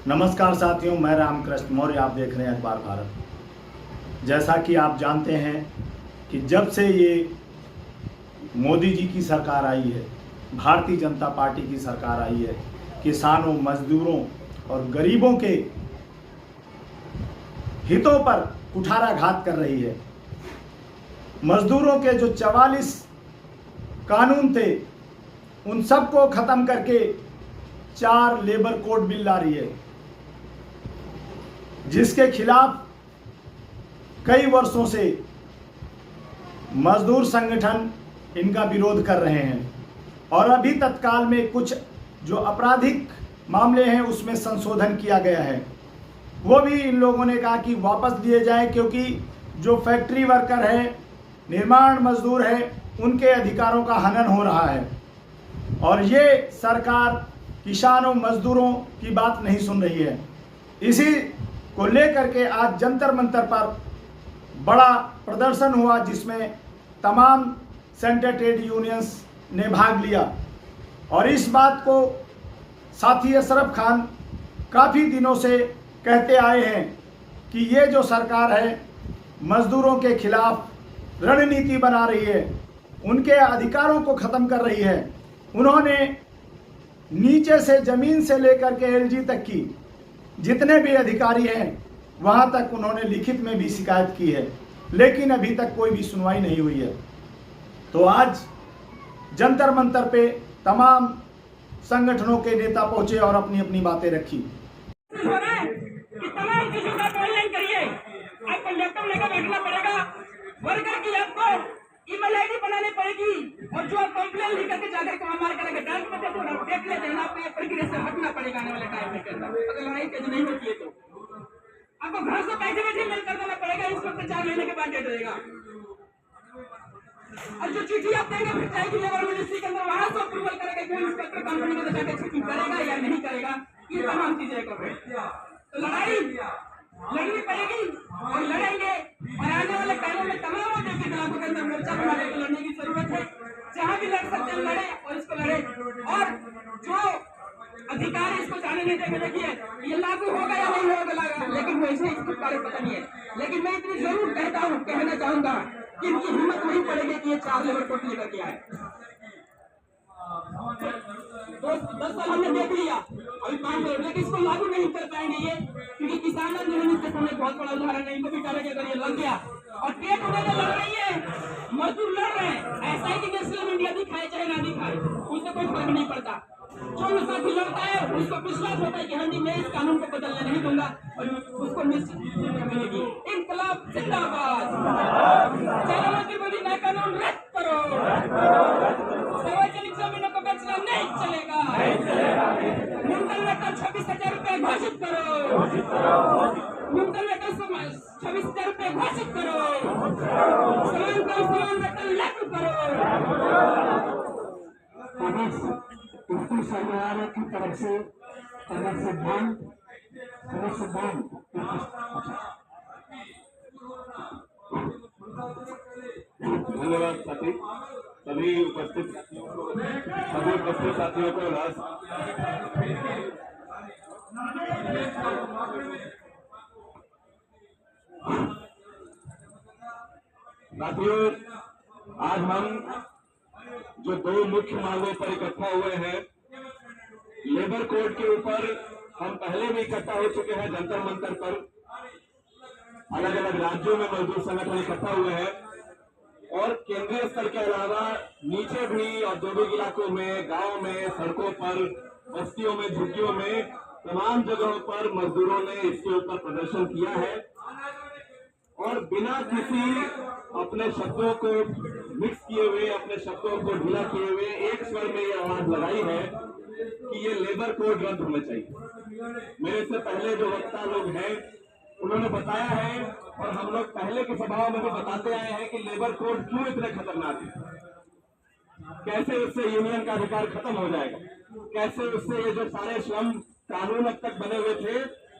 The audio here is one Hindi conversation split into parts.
नमस्कार साथियों, मैं रामकृष्ण मौर्य। आप देख रहे हैं अखबार भारत। जैसा कि आप जानते हैं कि जब से ये मोदी जी की सरकार आई है, भारतीय जनता पार्टी की सरकार आई है, किसानों, मजदूरों और गरीबों के हितों पर कुठाराघात कर रही है। मजदूरों के जो 44 कानून थे उन सबको खत्म करके 4 लेबर कोड बिल ला रही है, जिसके खिलाफ कई वर्षों से मजदूर संगठन इनका विरोध कर रहे हैं। और अभी तत्काल में कुछ जो आपराधिक मामले हैं उसमें संशोधन किया गया है, वो भी इन लोगों ने कहा कि वापस लिए जाए, क्योंकि जो फैक्ट्री वर्कर है, निर्माण मजदूर है, उनके अधिकारों का हनन हो रहा है। और ये सरकार किसानों, मजदूरों की बात नहीं सुन रही है। इसी को लेकर के आज जंतर मंतर पर बड़ा प्रदर्शन हुआ, जिसमें तमाम सेंट्रल ट्रेड यूनियंस ने भाग लिया। और इस बात को साथी अशरफ खान काफ़ी दिनों से कहते आए हैं कि ये जो सरकार है मजदूरों के खिलाफ रणनीति बना रही है, उनके अधिकारों को ख़त्म कर रही है। उन्होंने नीचे से, ज़मीन से लेकर के एलजी तक की जितने भी अधिकारी हैं वहां तक उन्होंने लिखित में भी शिकायत की है, लेकिन अभी तक कोई भी सुनवाई नहीं हुई है। तो आज जंतर मंतर पे तमाम संगठनों के नेता पहुंचे और अपनी अपनी बातें रखी। तमाम किसी का ऑनलाइन करिए, आपको लैपटॉप लेकर बैठना पड़ेगा। वर्कर की आपको ईमेल आईडी बनानी पड़ेगी, और जो आप कंप्लेन लिख करके जाकर के मार करेंगे डांस में तो देख लेते हैं, आपको ये प्रक्रिया से हटना पड़ेगा आने वाले टाइम में। अगर लड़ाई तेज नहीं होती है तो आपको घर से बैठे बैठे मेल कर देना पड़ेगा। इस वक्त 4 महीने के बाद डेट रहेगा। और जो चिट्ठी आप देंगे फिर जाएगी लेबर मिनिस्ट्री के अंदर, वहां से अप्रूवल करेगा कि इंस्पेक्टर कंपनी को जाकर चिट्ठी करेगा या नहीं करेगा। ये तमाम चीजें कर तो लड़ाई लड़नी पड़ेगी और लड़ेंगे। और आने वाले टाइम में तमाम देश के खिलाफों के अंदर मोर्चा बनाने को लड़ने की जरूरत है। जहां भी लड़ सकते हैं लड़े और इसको लड़े। और जो अधिकारी इसको जाने नहीं देंगे, देखिए ये लागू होगा या नहीं होगा, लेकिन वैसे इसको कार्य पता नहीं है। लेकिन मैं इतनी जरूर कहना चाहूंगा कि इनकी हिम्मत नहीं पड़ेगी कि ये 4 लेबर कोड लेकर के आए। 10 साल हमने देख लिया, अभी 5 साल, लेकिन इसको लागू नहीं कर पाएंगे ये, क्योंकि किसान आंदोलन के समय बहुत बड़ा उदाहरण है। इनको भी करेंगे अगर ये लग गया। और ट्रेड यूनियन लड़ रही है, मजदूर लड़ रहे हैं। ऐसा ही कि नेशनल मीडिया दिखाए चाहे ना दिखाए, उससे कोई फर्क नहीं पड़ता। जो साथी लड़ता है उसको विश्वास होता है कि हाँ जी मैं इस कानून को बदलने नहीं दूंगा, और उसको निश्चित मिलेगी। इनकलाब जिंदाबाद। नया कानून रद्द करो। सार्वजनिक जमीनों को बेचना नहीं चलेगा। न्यूनतम वेतन 26,000 रुपए घोषित करो। न्यूनतम वेतन 26,000 रुपए घोषित करो। समान काम समान वेतन लागू करो। इसकी सरकार की तरफ से धन्यवाद साथी। सभी उपस्थित साथियों को साथियों, आज हम जो 2 मुख्य मांगों पर इकट्ठा हुए हैं, लेबर कोड के ऊपर हम पहले भी इकट्ठा हो चुके हैं। जंतर मंतर पर अलग अलग राज्यों में मजदूर संगठन इकट्ठा हुए हैं, और केंद्रीय स्तर के अलावा नीचे भी औद्योगिक इलाकों में, गांव में, सड़कों पर, बस्तियों में, झुग्गियों में, तमाम जगहों पर मजदूरों ने इसके ऊपर प्रदर्शन किया है। और बिना किसी अपने शब्दों को मिक्स किए हुए, अपने शब्दों को ढीला किए हुए एक स्वर में ये आवाज लगाई है कि ये लेबर कोड रद्द होना चाहिए। मेरे से पहले जो वक्ता लोग हैं उन्होंने बताया है, और हम लोग पहले की सभाओं में भी बताते आए हैं कि लेबर कोड क्यों इतने खतरनाक है, कैसे उससे यूनियन का अधिकार खत्म हो जाएगा, कैसे उससे ये जो सारे श्रम कानून अब तक बने हुए थे,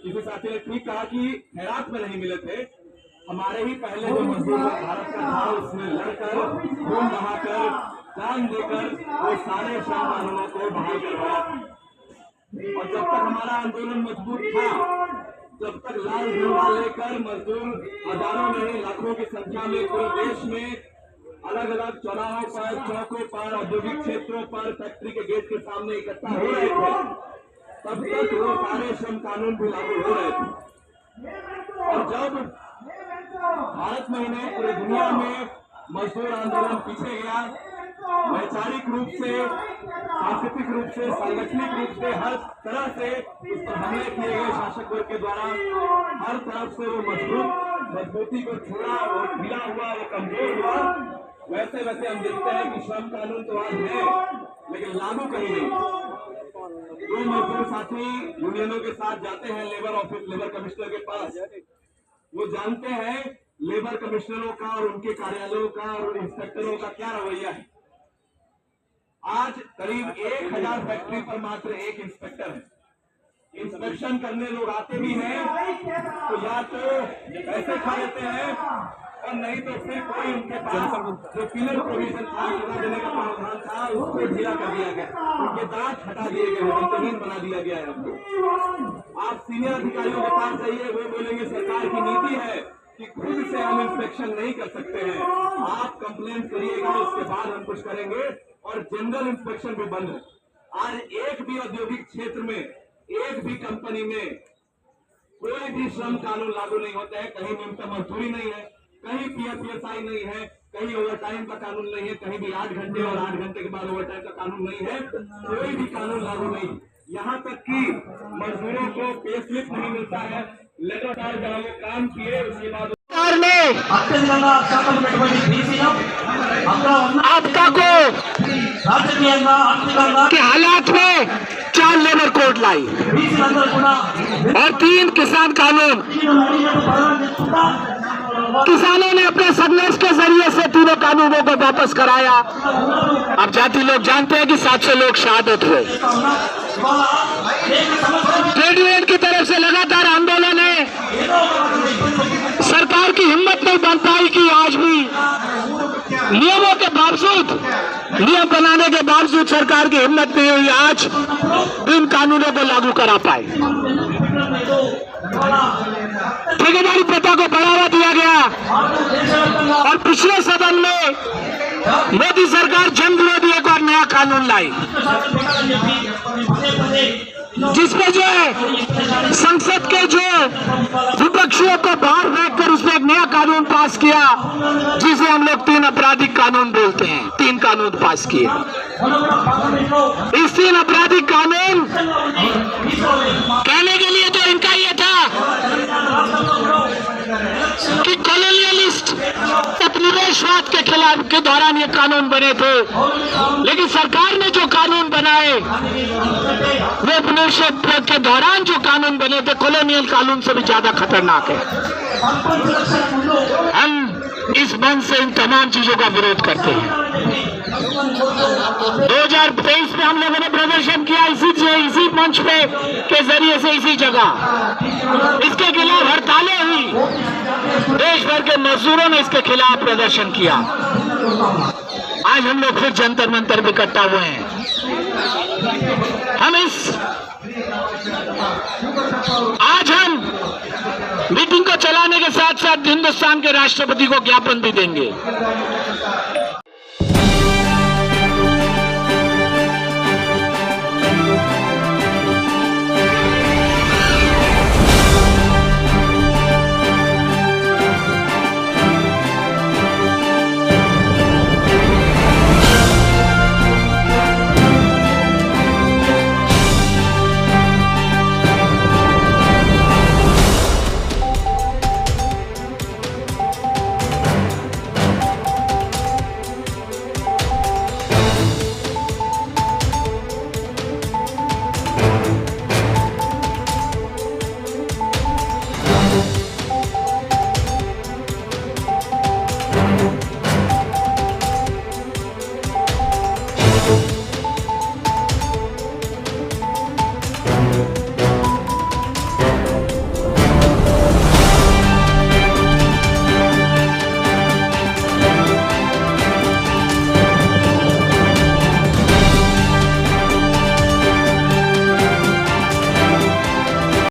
किसी साथी ने ठीक कहा कि खैरात में नहीं मिले थे, हमारे ही पहले जो मजदूर भारत का था उसमें लड़कर, खून बहाकर, जान देकर वो सारे श्रम कानूनों को बहाल करवाया। और जब तक हमारा आंदोलन मजबूत था, जब तक लाल झंडा लेकर मजदूर हजारों नहीं लाखों की संख्या में पूरे देश में अलग अलग चौराहों पर, चौकों पर, औद्योगिक क्षेत्रों पर, फैक्ट्री के गेट के सामने इकट्ठा हो रहे थे, तब तक वो सारे श्रम कानून भी लागू हो रहे थे। और जब भारत में नहीं पूरी दुनिया में मजदूर आंदोलन पीछे गया, वैचारिक रूप से, सांस्कृतिक रूप से, सांगठनिक रूप से, हर तरह से उस पर हमले किए गए शासक वर्ग के द्वारा, हर तरफ से वो मजबूती को छोड़ा और ढीला हुआ, वो कमजोर हुआ। वैसे वैसे हम देखते हैं कि श्रम कानून तो आज है, लेकिन लागू कहीं नहीं। जो मजदूर साथी यूनियनों के साथ जाते हैं लेबर ऑफिस, लेबर कमिश्नर के पास, वो जानते हैं लेबर कमिश्नरों का और उनके कार्यालयों का और इंस्पेक्टरों का क्या रवैया है। आज करीब 1000 फैक्ट्री पर मात्र एक इंस्पेक्टर है। इंस्पेक्शन करने लोग आते भी हैं तो या तो पैसे खा लेते हैं और नहीं तो फिर कोई उनके पास जो पिलर प्रोविजन था, सजा देने का प्रावधान था, उसको ढीला कर दिया गया, उनके दांत हटा दिए गए, अंतहीन बना दिया गया है हमको। आप सीनियर अधिकारियों के पास जाइए, वो बोलेंगे सरकार की नीति है कि खुद से हम इंस्पेक्शन नहीं कर सकते हैं, आप कंप्लेन करिएगा, उसके बाद हम कुछ करेंगे। और जनरल इंस्पेक्शन भी बंद है। आज एक भी औद्योगिक क्षेत्र में, एक भी कंपनी में कोई भी श्रम कानून लागू नहीं होता है। कहीं न्यूनतम मजदूरी नहीं है, कहीं पीएफआई नहीं है, कहीं ओवरटाइम का कानून नहीं है, कहीं भी 8 घंटे और 8 घंटे के बाद ओवरटाइम का कानून नहीं है, कोई भी कानून लागू नहीं। यहाँ तक कि मजदूरों को पे स्लिप नहीं मिलता है, लगातार जहां वो काम किए उसके बाद आपका को के हालात में 4 लेबर कोड लाई और 3 किसान कानून। किसानों ने अपने संघर्ष के जरिए से तीनों कानूनों को वापस कराया। अब जाति लोग जानते हैं कि 700 लोग शहादत हुए। ट्रेड यूनियन की तरफ से लगातार आंदोलन है। सरकार की हिम्मत नहीं बन पाई कि आज भी नियमों के बावजूद, नियम बनाने के बावजूद सरकार की हिम्मत नहीं हुई आज इन कानूनों को लागू करा पाए। ठेकेदारी प्रथा को बढ़ावा दिया गया और पिछले सदन में मोदी सरकार जन विरोधी एक और नया कानून लाई, जिसमें जो है संसद के जो विपक्षियों को बाहर बैठकर उसने एक नया कानून पास किया, जिसे हम लोग 3 आपराधिक कानून बोलते हैं। 3 कानून पास किए। इस 3 आपराधिक कानून कहने के लिए तो इनका ये था कि कॉलोनियलिस्ट उपनिवेशवाद के खिलाफ के दौरान ये कानून बने थे, लेकिन सरकार ने जो कानून बनाए वो उपनिवेशवाद के दौरान जो कानून बने थे कॉलोनियल कानून से भी ज्यादा खतरनाक है। हम इस मंच से इन तमाम चीजों का विरोध करते हैं। 2023 में हम लोगों ने प्रदर्शन किया इसी मंच पे के जरिए से, इसी जगह इसके खिलाफ हड़तालें हुई। देश भर के मजदूरों ने इसके खिलाफ प्रदर्शन किया। आज हम लोग फिर जंतर मंतर में इकट्ठा हुए हैं। आज हम मीटिंग को चलाने के साथ साथ हिंदुस्तान के राष्ट्रपति को ज्ञापन भी देंगे।